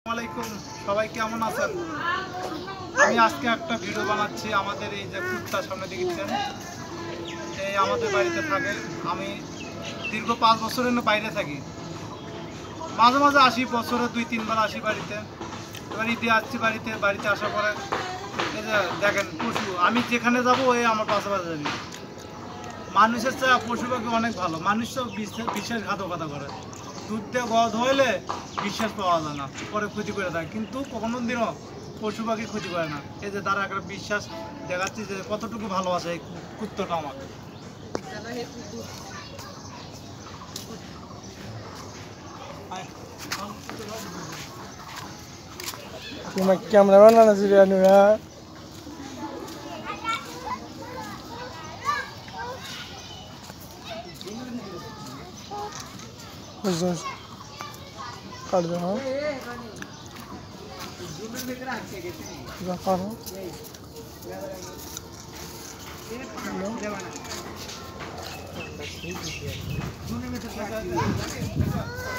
আসসালামাইকুম, সবাই কেমন আছেন? আমি আজকে একটা ভিডিও বানাচ্ছি। আমাদের এই যে কুত্তার সামনে দেখেছেন, এই আমাদের বাড়িতে থাকে। আমি দীর্ঘ 5 বছরের বাইরে থাকি। মাঝে মাঝে আসি, বছরে 2-3 বার আসি বাড়িতে। এবার ঈদে আসছি বাড়িতে আসার পরে এই যে দেখেন পশু, আমি যেখানে যাবো ওই আমার পাশে যাবি। মানুষের চেয়ে পশু পাখি অনেক ভালো। মানুষ তো বিশ্বাসঘাতকতা করে। দুধ দিয়ে ধোয়াইলে বিশ্বাস পাওয়া যায় না, পরে ক্ষতি করে দেয়, কিন্তু কোনো দিনও পশু পাখি ক্ষতি করে না। এই যে তারা একটা বিশ্বাস দেখাচ্ছি যে কতটুকু ভালোবাসে এই কুত্তাটা আমাকে। Cuma cameraman mana sih dia nih ya? Terus kader ha? Zakar ha?